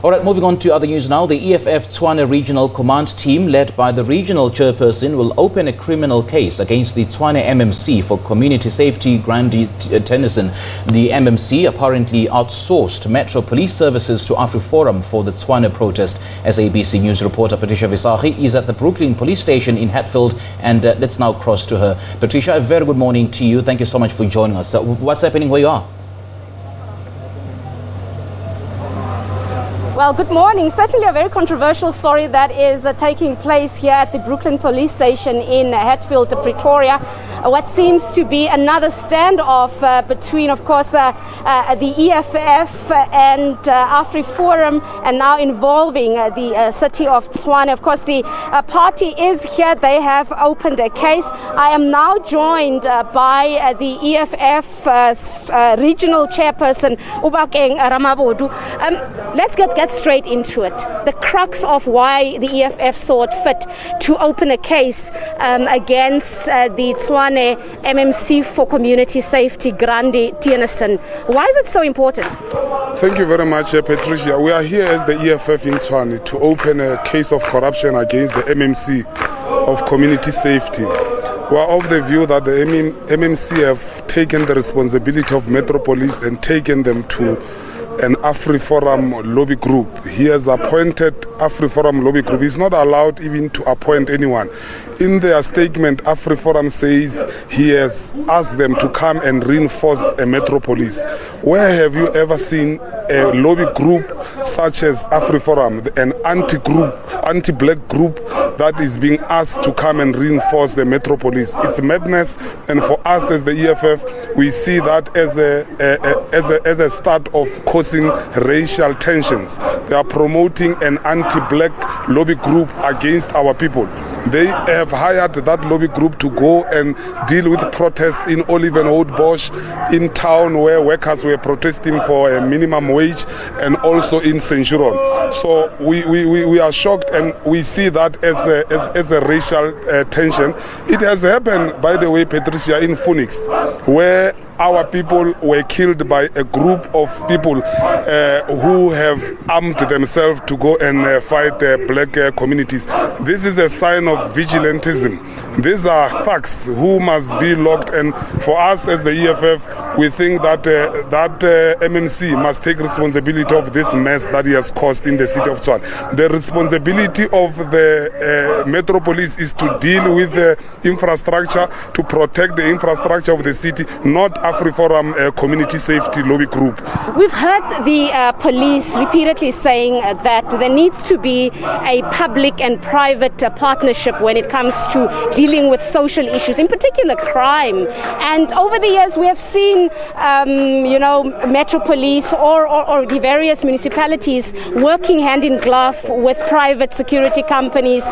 All right, moving on to other news now. The EFF Tshwane Regional Command Team, led by the regional chairperson, will open a criminal case against the Tshwane MMC for community safety. Grandi Theunissen, the MMC, apparently outsourced Metro Police services to AfriForum for the Tshwane protest. SABC News reporter Patricia Visagie is at the Brooklyn Police Station in Hatfield, and let's now cross to her. Patricia, a very good morning to you. Thank you so much for joining us. What's happening where you are? Well, good morning. Certainly a very controversial story that is taking place here at the Brooklyn Police Station in Hatfield, Pretoria. What seems to be another standoff between, of course, the EFF and AfriForum, and now involving the city of Tshwane. Of course, the party is here. They have opened a case. I am now joined by the EFF regional chairperson, Ubakeng Ramabodu. Let's get straight into it. The crux of why the EFF saw it fit to open a case against the Tshwane MMC for community safety, Grandi Theunissen. Why is it so important? Thank you very much, Patricia. We are here as the EFF in Tshwane to open a case of corruption against the MMC of community safety. We are of the view that the MMC have taken the responsibility of Metropolis and taken them to an AfriForum lobby group. He has appointed AfriForum lobby group. He's not allowed even to appoint anyone. In their statement, AfriForum says he has asked them to come and reinforce a Metropolis. Where have you ever seen a lobby group such as AfriForum, an anti-black group that is being asked to come and reinforce the Metropolis? It's madness, and for us as the EFF, we see that as a start of causing racial tensions. They are promoting an anti-black lobby group against our people. They have hired that lobby group to go and deal with protests in Olivenhout in town where workers were protesting for a minimum wage, and also in Centurion. So we are shocked, and we see that as a racial tension. It has happened, by the way, Patricia, in Phoenix, where our people were killed by a group of people who have armed themselves to go and fight black communities. This is a sign of vigilantism. These are thugs who must be locked, and for us as the EFF, we think that MMC must take responsibility of this mess that he has caused in the city of Tshwane. The responsibility of the Metropolis is to deal with the infrastructure, to protect the infrastructure of the city, not AfriForum community safety lobby group. We've heard the police repeatedly saying that there needs to be a public and private partnership when it comes to dealing with social issues, in particular crime. And over the years, we have seen, Metro Police or the various municipalities working hand in glove with private security companies,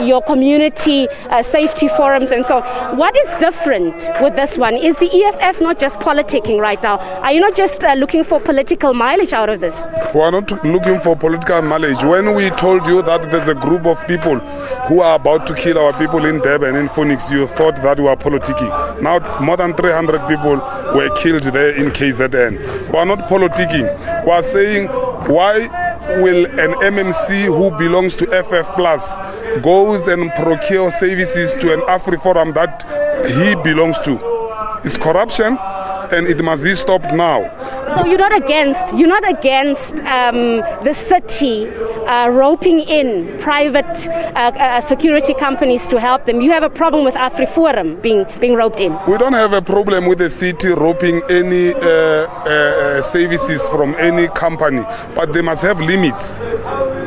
your community safety forums, and so on. What is different with this one? Is the EFF not just politicking right now? Are you not just looking for political mileage out of this? We are not looking for political mileage. When we told you that there's a group of people who are about to kill our people in Durban, in Phoenix, you thought that we were politicking. Now more than 300 people were killed there in KZN. We are not politicking. We are saying, why will an MMC who belongs to FF Plus goes and procure services to an AfriForum that he belongs to? It's corruption, and it must be stopped now. So you're not against the city roping in private security companies to help them. You have a problem with AfriForum being roped in. We don't have a problem with the city roping any services from any company, but they must have limits.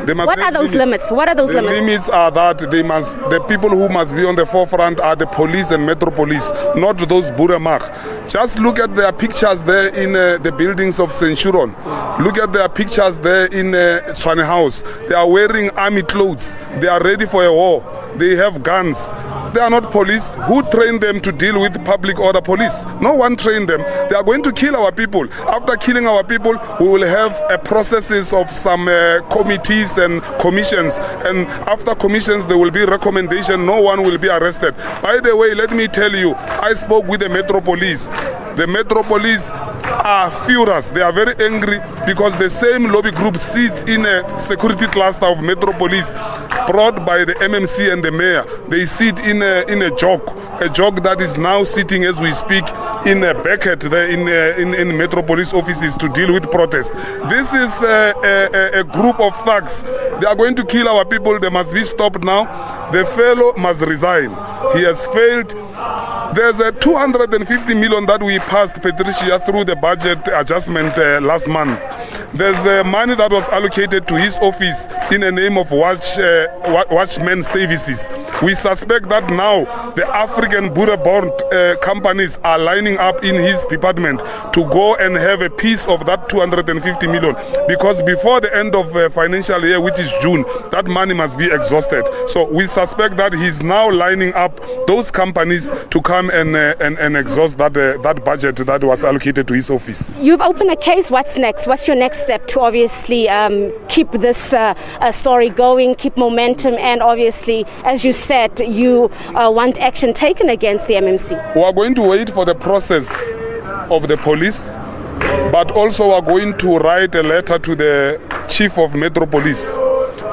What are those limits? The limits are that the people who must be on the forefront are the police and Metropolis, not those Buremark. Just look at their pictures there in the buildings of Centurion. Look at their pictures there in Tshwane House. They are wearing army clothes. They are ready for a war. They have guns. They are not police. Who trained them to deal with public order police? No one trained them. They are going to kill our people. After killing our people, we will have a processes of some committees and commissions. And after commissions, there will be recommendation. No one will be arrested. By the way, let me tell you, I spoke with the Metropolis. The Metropolis are furious. They are very angry because the same lobby group sits in a security cluster of Metro Police brought by the MMC and the mayor. They sit in a jog that is now sitting as we speak in a bucket there in Metro Police offices to deal with protests. This is a group of thugs. They are going to kill our people. They must be stopped now. The fellow must resign. He has failed. There's a 250 million that we passed, Patricia, through the budget adjustment last month. There's money that was allocated to his office in the name of watchman services. We suspect that now the African Buddha-born companies are lining up in his department to go and have a piece of that 250 million, because before the end of financial year, which is June, that money must be exhausted. So we suspect that he's now lining up those companies to come and exhaust that budget that was allocated to his office. You've opened a case. What's next? What's your next step to obviously keep this story going, keep momentum, and obviously, as you said, you want action taken against the MMC? We are going to wait for the process of the police, but also we are going to write a letter to the chief of Metro Police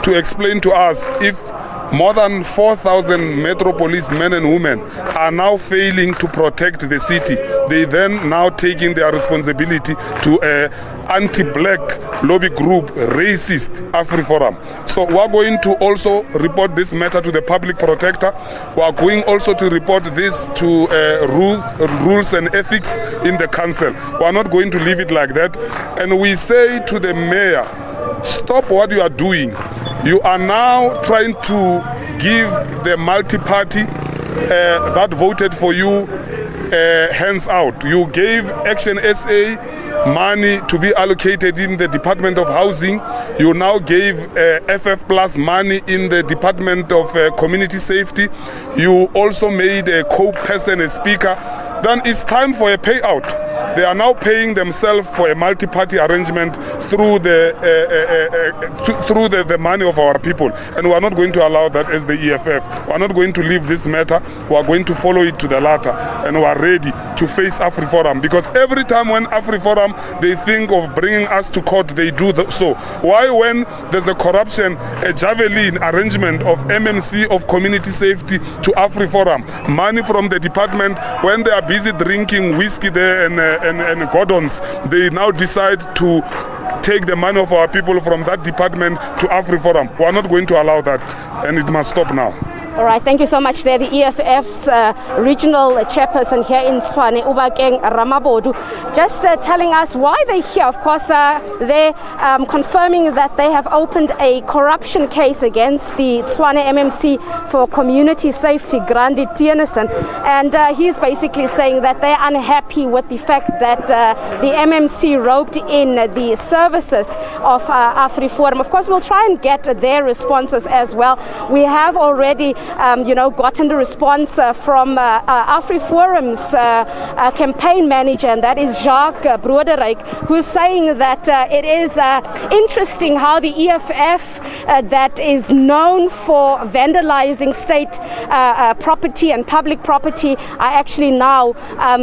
to explain to us if more than 4,000 Metro Police men and women are now failing to protect the city. They then now taking their responsibility to an anti-black lobby group, racist AfriForum. So we are going to also report this matter to the public protector. We are going also to report this to rules and ethics in the council. We are not going to leave it like that. And we say to the mayor, stop what you are doing. You are now trying to give the multi-party that voted for you hands out. You gave Action SA money to be allocated in the Department of Housing. You now gave FF Plus money in the Department of Community Safety. You also made a co-person a speaker. Then it's time for a payout. They are now paying themselves for a multi-party arrangement through the money of our people. And we are not going to allow that as the EFF. We are not going to leave this matter. We are going to follow it to the latter. And we are ready to face AfriForum. Because every time when AfriForum, they think of bringing us to court, they do so. Why when there's a corruption, a javelin arrangement of MMC, of community safety to AfriForum, money from the department, when they are busy drinking whiskey there and Gordons, they now decide to take the money of our people from that department to AfriForum. We are not going to allow that, and it must stop now. All right, thank you so much there. The EFF's regional chairperson here in Tshwane, Ubakeng Ramabodu, just telling us why they're here. Of course, they're confirming that they have opened a corruption case against the Tshwane MMC for community safety, Grandi Theunissen. And he's basically saying that they're unhappy with the fact that the MMC roped in the services of AfriForum. Of course, we'll try and get their responses as well. We have already gotten the response from AfriForum's campaign manager, and that is Jacques Broederijk, who's saying that it is interesting how the EFF that is known for vandalizing state property and public property are actually now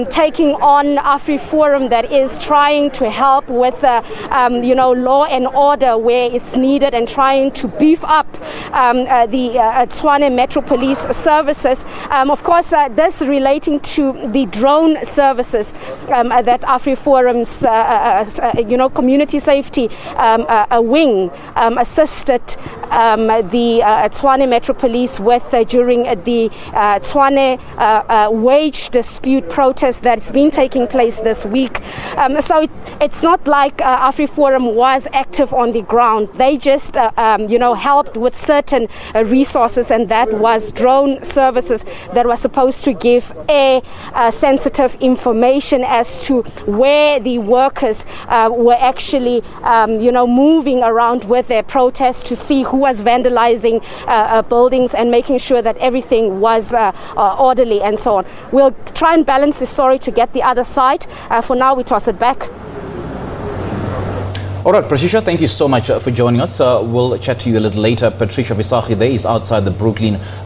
taking on AfriForum, that is trying to help with law and order where it's needed, and trying to beef up the Tshwane Metro Police services. Of course, this relating to the drone services that AfriForum's community safety wing assisted the Tshwane Metro Police with during the Tshwane wage dispute protest that's been taking place this week. So it's not like AfriForum was active on the ground. They just helped with certain resources, and that was drone services that was supposed to give sensitive information as to where the workers were actually moving around with their protest, to see who was vandalizing buildings and making sure that everything was orderly and so on. We'll try and balance the story to get the other side. For now, we toss it back. All right, Patricia, thank you so much for joining us. We'll chat to you a little later. Patricia Visagie there is outside the Brooklyn